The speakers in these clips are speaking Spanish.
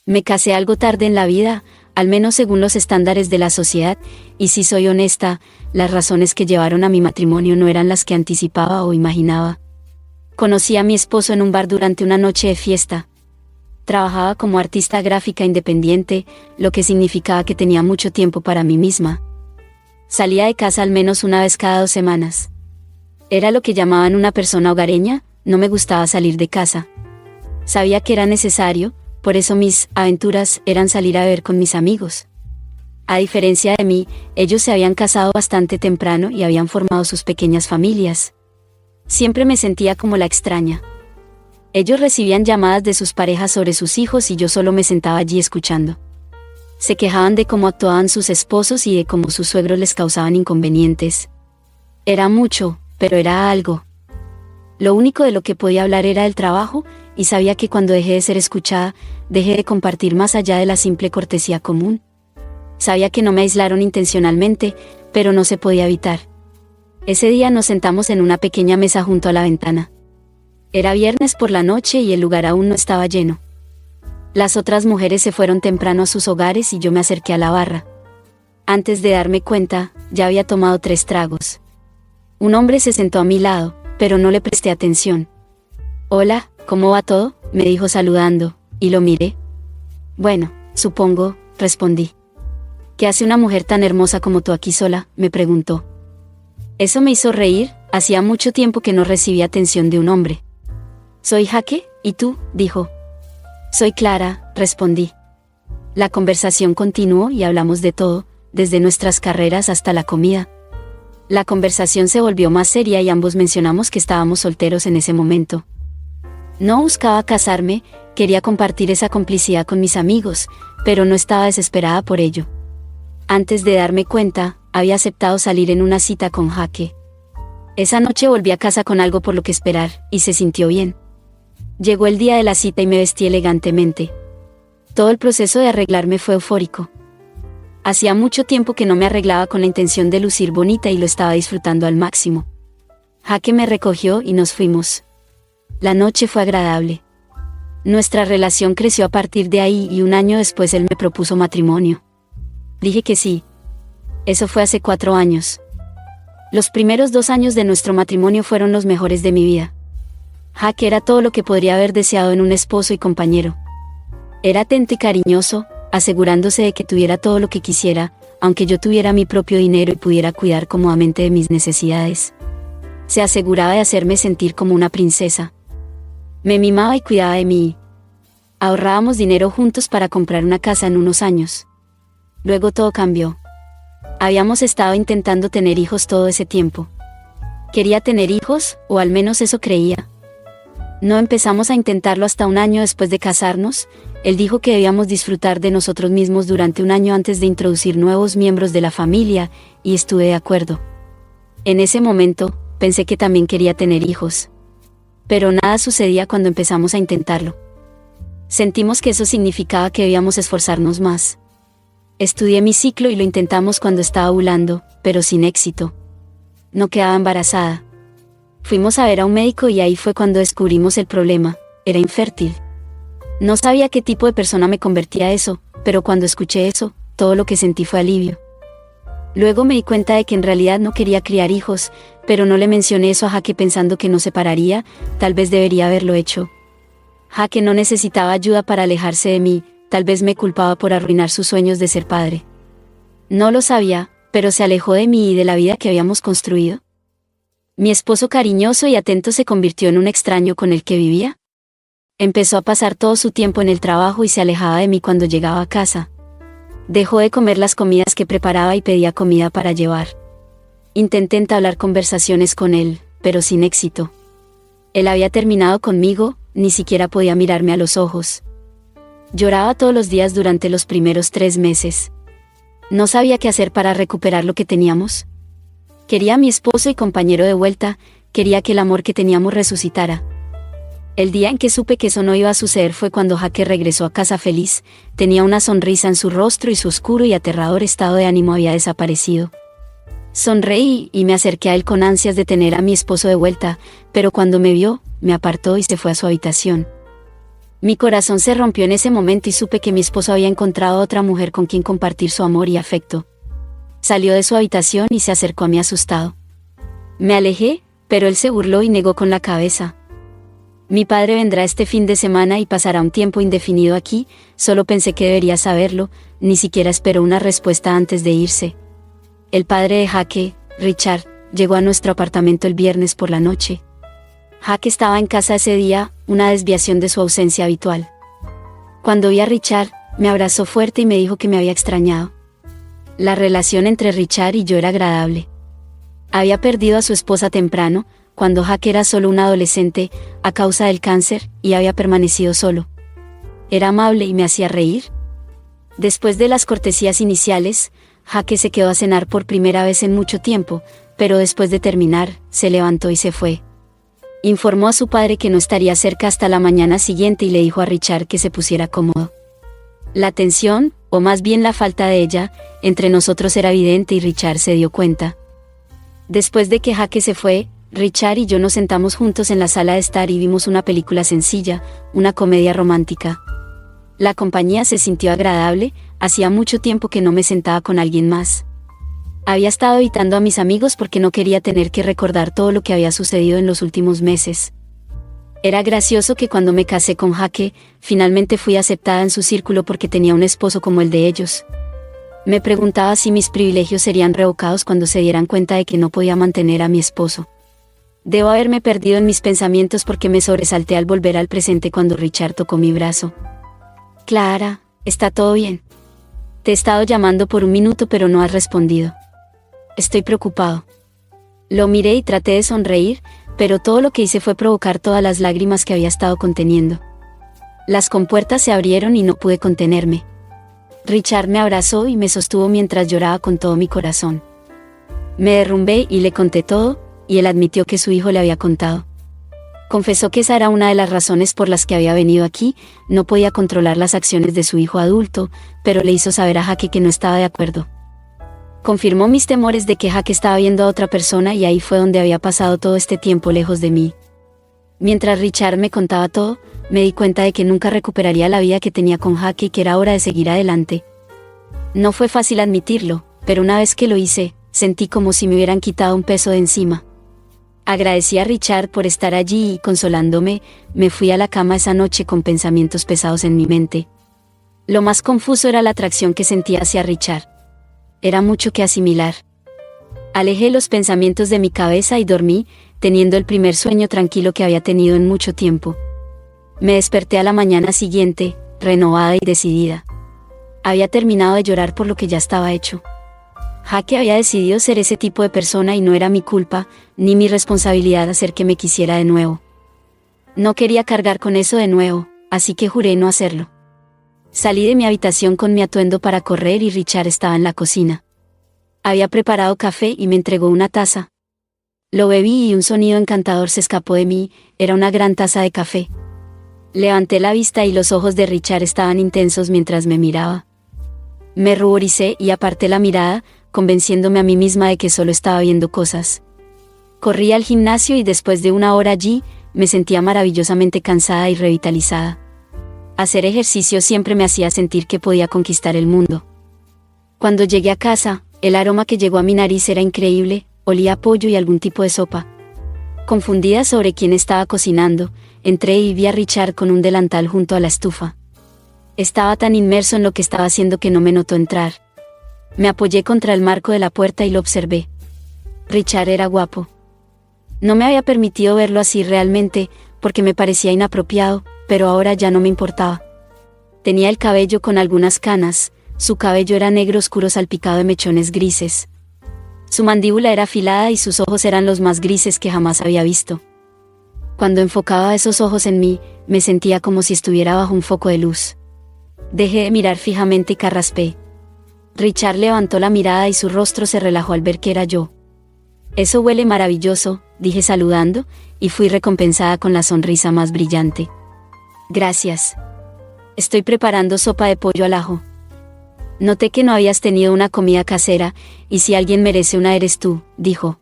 Me casé algo tarde en la vida, al menos según los estándares de la sociedad, y si soy honesta, las razones que llevaron a mi matrimonio no eran las que anticipaba o imaginaba. Conocí a mi esposo en un bar durante una noche de fiesta. Trabajaba como artista gráfica independiente, lo que significaba que tenía mucho tiempo para mí misma. Salía de casa al menos una vez cada 2 semanas. Era lo que llamaban una persona hogareña, no me gustaba salir de casa. Sabía que era necesario, por eso mis aventuras eran salir a beber con mis amigos. A diferencia de mí, ellos se habían casado bastante temprano y habían formado sus pequeñas familias. Siempre me sentía como la extraña. Ellos recibían llamadas de sus parejas sobre sus hijos y yo solo me sentaba allí escuchando. Se quejaban de cómo actuaban sus esposos y de cómo sus suegros les causaban inconvenientes. Era mucho, pero era algo. Lo único de lo que podía hablar era del trabajo, y sabía que cuando dejé de ser escuchada, dejé de compartir más allá de la simple cortesía común. Sabía que no me aislaron intencionalmente, pero no se podía evitar. Ese día nos sentamos en una pequeña mesa junto a la ventana. Era viernes por la noche y el lugar aún no estaba lleno. Las otras mujeres se fueron temprano a sus hogares y yo me acerqué a la barra. Antes de darme cuenta, ya había tomado 3 tragos. Un hombre se sentó a mi lado, pero no le presté atención. «Hola, ¿cómo va todo?», me dijo saludando, y lo miré. «Bueno, supongo», respondí. «¿Qué hace una mujer tan hermosa como tú aquí sola?», me preguntó. Eso me hizo reír, hacía mucho tiempo que no recibía atención de un hombre. «Soy Jaque, ¿y tú?», dijo. «Soy Clara», respondí. La conversación continuó y hablamos de todo, desde nuestras carreras hasta la comida. La conversación se volvió más seria y ambos mencionamos que estábamos solteros en ese momento. No buscaba casarme, quería compartir esa complicidad con mis amigos, pero no estaba desesperada por ello. Antes de darme cuenta, había aceptado salir en una cita con Jaque. Esa noche volví a casa con algo por lo que esperar, y se sintió bien. Llegó el día de la cita y me vestí elegantemente. Todo el proceso de arreglarme fue eufórico. Hacía mucho tiempo que no me arreglaba con la intención de lucir bonita y lo estaba disfrutando al máximo. Jaque me recogió y nos fuimos. La noche fue agradable. Nuestra relación creció a partir de ahí y 1 año después él me propuso matrimonio. Dije que sí. Eso fue hace 4 años. Los primeros 2 años de nuestro matrimonio fueron los mejores de mi vida. Jaque era todo lo que podría haber deseado en un esposo y compañero. Era atento y cariñoso, asegurándose de que tuviera todo lo que quisiera, aunque yo tuviera mi propio dinero y pudiera cuidar cómodamente de mis necesidades. Se aseguraba de hacerme sentir como una princesa. Me mimaba y cuidaba de mí. Ahorrábamos dinero juntos para comprar una casa en unos años. Luego todo cambió. Habíamos estado intentando tener hijos todo ese tiempo. Quería tener hijos, o al menos eso creía. No empezamos a intentarlo hasta 1 año después de casarnos. Él dijo que debíamos disfrutar de nosotros mismos durante 1 año antes de introducir nuevos miembros de la familia, y estuve de acuerdo. En ese momento, pensé que también quería tener hijos. Pero nada sucedía cuando empezamos a intentarlo. Sentimos que eso significaba que debíamos esforzarnos más. Estudié mi ciclo y lo intentamos cuando estaba ovulando, pero sin éxito. No quedaba embarazada. Fuimos a ver a un médico y ahí fue cuando descubrimos el problema: era infértil. No sabía qué tipo de persona me convertía eso, pero cuando escuché eso, todo lo que sentí fue alivio. Luego me di cuenta de que en realidad no quería criar hijos, pero no le mencioné eso a Jaque pensando que nos separaría, tal vez debería haberlo hecho. Jaque no necesitaba ayuda para alejarse de mí, tal vez me culpaba por arruinar sus sueños de ser padre. No lo sabía, pero se alejó de mí y de la vida que habíamos construido. Mi esposo cariñoso y atento se convirtió en un extraño con el que vivía. Empezó a pasar todo su tiempo en el trabajo y se alejaba de mí cuando llegaba a casa. Dejó de comer las comidas que preparaba y pedía comida para llevar. Intenté entablar conversaciones con él, pero sin éxito. Él había terminado conmigo, ni siquiera podía mirarme a los ojos. Lloraba todos los días durante los primeros 3 meses. No sabía qué hacer para recuperar lo que teníamos. Quería a mi esposo y compañero de vuelta, quería que el amor que teníamos resucitara. El día en que supe que eso no iba a suceder fue cuando Jaque regresó a casa feliz. Tenía una sonrisa en su rostro y su oscuro y aterrador estado de ánimo había desaparecido. Sonreí y me acerqué a él con ansias de tener a mi esposo de vuelta, pero cuando me vio, me apartó y se fue a su habitación. Mi corazón se rompió en ese momento y supe que mi esposo había encontrado a otra mujer con quien compartir su amor y afecto. Salió de su habitación y se acercó a mí asustado. Me alejé, pero él se burló y negó con la cabeza. Mi padre vendrá este fin de semana y pasará un tiempo indefinido aquí, solo pensé que debería saberlo, ni siquiera esperó una respuesta antes de irse. El padre de Jaque, Richard, llegó a nuestro apartamento el viernes por la noche. Jaque estaba en casa ese día, una desviación de su ausencia habitual. Cuando vi a Richard, me abrazó fuerte y me dijo que me había extrañado. La relación entre Richard y yo era agradable. Había perdido a su esposa temprano, cuando Jaque era solo un adolescente, a causa del cáncer, y había permanecido solo. Era amable y me hacía reír. Después de las cortesías iniciales, Jaque se quedó a cenar por primera vez en mucho tiempo, pero después de terminar, se levantó y se fue. Informó a su padre que no estaría cerca hasta la mañana siguiente y le dijo a Richard que se pusiera cómodo. La tensión, o más bien la falta de ella, entre nosotros era evidente y Richard se dio cuenta. Después de que Jaque se fue, Richard y yo nos sentamos juntos en la sala de estar y vimos una película sencilla, una comedia romántica. La compañía se sintió agradable, hacía mucho tiempo que no me sentaba con alguien más. Había estado evitando a mis amigos porque no quería tener que recordar todo lo que había sucedido en los últimos meses. Era gracioso que cuando me casé con Jaque, finalmente fui aceptada en su círculo porque tenía un esposo como el de ellos. Me preguntaba si mis privilegios serían revocados cuando se dieran cuenta de que no podía mantener a mi esposo. Debo haberme perdido en mis pensamientos porque me sobresalté al volver al presente cuando Richard tocó mi brazo. Clara, ¿está todo bien? Te he estado llamando por un minuto pero no has respondido. Estoy preocupado. Lo miré y traté de sonreír, pero todo lo que hice fue provocar todas las lágrimas que había estado conteniendo. Las compuertas se abrieron y no pude contenerme. Richard me abrazó y me sostuvo mientras lloraba con todo mi corazón. Me derrumbé y le conté todo, y él admitió que su hijo le había contado. Confesó que esa era una de las razones por las que había venido aquí, no podía controlar las acciones de su hijo adulto, pero le hizo saber a Jaque que no estaba de acuerdo. Confirmó mis temores de que Jaque estaba viendo a otra persona y ahí fue donde había pasado todo este tiempo lejos de mí. Mientras Richard me contaba todo, me di cuenta de que nunca recuperaría la vida que tenía con Jaque y que era hora de seguir adelante. No fue fácil admitirlo, pero una vez que lo hice, sentí como si me hubieran quitado un peso de encima. Agradecí a Richard por estar allí y, consolándome, me fui a la cama esa noche con pensamientos pesados en mi mente. Lo más confuso era la atracción que sentía hacia Richard. Era mucho que asimilar. Alejé los pensamientos de mi cabeza y dormí, teniendo el primer sueño tranquilo que había tenido en mucho tiempo. Me desperté a la mañana siguiente, renovada y decidida. Había terminado de llorar por lo que ya estaba hecho. Jaque había decidido ser ese tipo de persona y no era mi culpa, ni mi responsabilidad hacer que me quisiera de nuevo. No quería cargar con eso de nuevo, así que juré no hacerlo. Salí de mi habitación con mi atuendo para correr y Richard estaba en la cocina. Había preparado café y me entregó una taza. Lo bebí y un sonido encantador se escapó de mí, era una gran taza de café. Levanté la vista y los ojos de Richard estaban intensos mientras me miraba. Me ruboricé y aparté la mirada, convenciéndome a mí misma de que solo estaba viendo cosas. Corrí al gimnasio y después de una hora allí, me sentía maravillosamente cansada y revitalizada. Hacer ejercicio siempre me hacía sentir que podía conquistar el mundo. Cuando llegué a casa, el aroma que llegó a mi nariz era increíble, olía a pollo y algún tipo de sopa. Confundida sobre quién estaba cocinando, entré y vi a Richard con un delantal junto a la estufa. Estaba tan inmerso en lo que estaba haciendo que no me notó entrar. Me apoyé contra el marco de la puerta y lo observé. Richard era guapo. No me había permitido verlo así realmente, porque me parecía inapropiado, pero ahora ya no me importaba. Tenía el cabello con algunas canas, su cabello era negro oscuro salpicado de mechones grises. Su mandíbula era afilada y sus ojos eran los más grises que jamás había visto. Cuando enfocaba esos ojos en mí, me sentía como si estuviera bajo un foco de luz. Dejé de mirar fijamente y carraspé. Richard levantó la mirada y su rostro se relajó al ver que era yo. «Eso huele maravilloso», dije saludando, y fui recompensada con la sonrisa más brillante. «Gracias. Estoy preparando sopa de pollo al ajo». Noté que no habías tenido una comida casera, y si alguien merece una eres tú, dijo.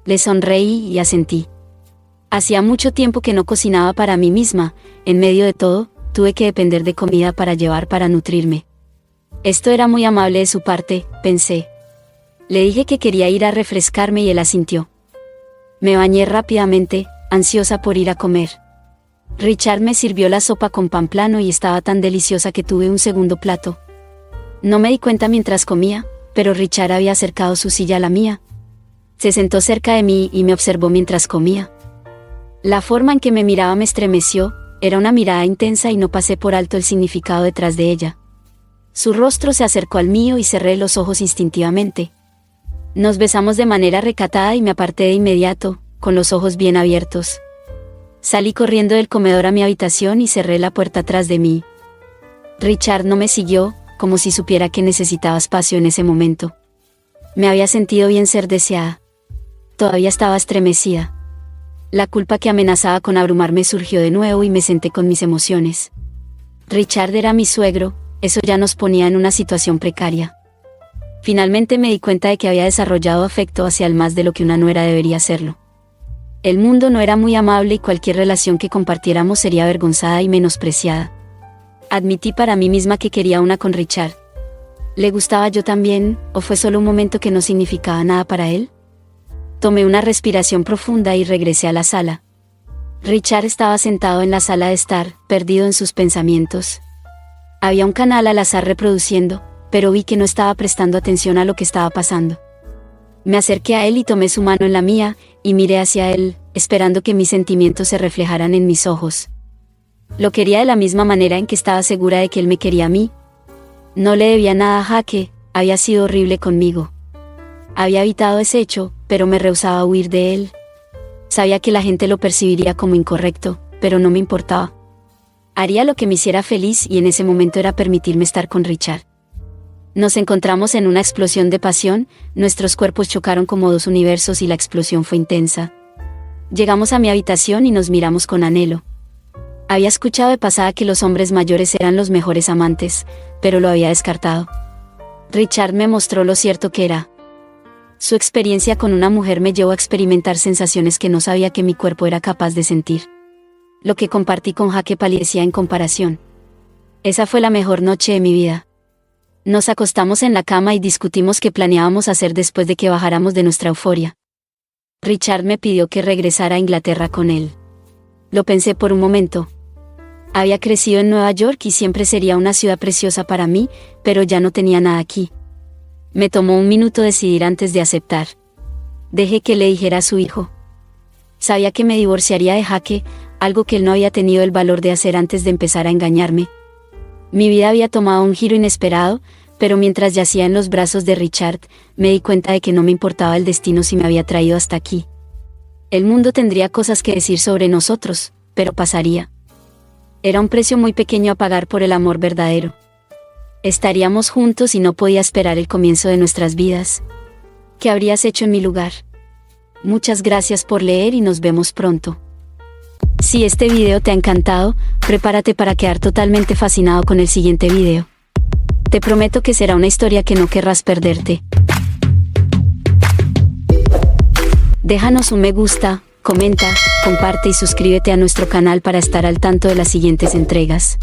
Le sonreí y asentí. Hacía mucho tiempo que no cocinaba para mí misma, en medio de todo, tuve que depender de comida para llevar para nutrirme. Esto era muy amable de su parte, pensé. Le dije que quería ir a refrescarme y él asintió. Me bañé rápidamente, ansiosa por ir a comer. Richard me sirvió la sopa con pan plano y estaba tan deliciosa que tuve un segundo plato. No me di cuenta mientras comía, pero Richard había acercado su silla a la mía. Se sentó cerca de mí y me observó mientras comía. La forma en que me miraba me estremeció, era una mirada intensa y no pasé por alto el significado detrás de ella. Su rostro se acercó al mío y cerré los ojos instintivamente. Nos besamos de manera recatada y me aparté de inmediato, con los ojos bien abiertos. Salí corriendo del comedor a mi habitación y cerré la puerta tras de mí. Richard no me siguió, como si supiera que necesitaba espacio en ese momento. Me había sentido bien ser deseada. Todavía estaba estremecida. La culpa que amenazaba con abrumarme surgió de nuevo y me senté con mis emociones. Richard era mi suegro, eso ya nos ponía en una situación precaria. Finalmente me di cuenta de que había desarrollado afecto hacia él más de lo que una nuera debería hacerlo. El mundo no era muy amable y cualquier relación que compartiéramos sería avergonzada y menospreciada. Admití para mí misma que quería una con Richard. ¿Le gustaba yo también, o fue solo un momento que no significaba nada para él? Tomé una respiración profunda y regresé a la sala. Richard estaba sentado en la sala de estar, perdido en sus pensamientos. Había un canal al azar reproduciendo, pero vi que no estaba prestando atención a lo que estaba pasando. Me acerqué a él y tomé su mano en la mía, y miré hacia él, esperando que mis sentimientos se reflejaran en mis ojos. Lo quería de la misma manera en que estaba segura de que él me quería a mí. No le debía nada a Jake, había sido horrible conmigo. Había evitado ese hecho, pero me rehusaba a huir de él. Sabía que la gente lo percibiría como incorrecto, pero no me importaba. Haría lo que me hiciera feliz y en ese momento era permitirme estar con Richard. Nos encontramos en una explosión de pasión, nuestros cuerpos chocaron como dos universos y la explosión fue intensa. Llegamos a mi habitación y nos miramos con anhelo. Había escuchado de pasada que los hombres mayores eran los mejores amantes, pero lo había descartado. Richard me mostró lo cierto que era. Su experiencia con una mujer me llevó a experimentar sensaciones que no sabía que mi cuerpo era capaz de sentir. Lo que compartí con Jake palidecía en comparación. Esa fue la mejor noche de mi vida. Nos acostamos en la cama y discutimos qué planeábamos hacer después de que bajáramos de nuestra euforia. Richard me pidió que regresara a Inglaterra con él. Lo pensé por un momento. Había crecido en Nueva York y siempre sería una ciudad preciosa para mí, pero ya no tenía nada aquí. Me tomó un minuto decidir antes de aceptar. Dejé que le dijera a su hijo. Sabía que me divorciaría de Jake, algo que él no había tenido el valor de hacer antes de empezar a engañarme. Mi vida había tomado un giro inesperado, pero mientras yacía en los brazos de Richard, me di cuenta de que no me importaba el destino si me había traído hasta aquí. El mundo tendría cosas que decir sobre nosotros, pero pasaría. Era un precio muy pequeño a pagar por el amor verdadero. Estaríamos juntos y no podía esperar el comienzo de nuestras vidas. ¿Qué habrías hecho en mi lugar? Muchas gracias por leer y nos vemos pronto. Si este video te ha encantado, prepárate para quedar totalmente fascinado con el siguiente video. Te prometo que será una historia que no querrás perderte. Déjanos un me gusta, comenta, comparte y suscríbete a nuestro canal para estar al tanto de las siguientes entregas.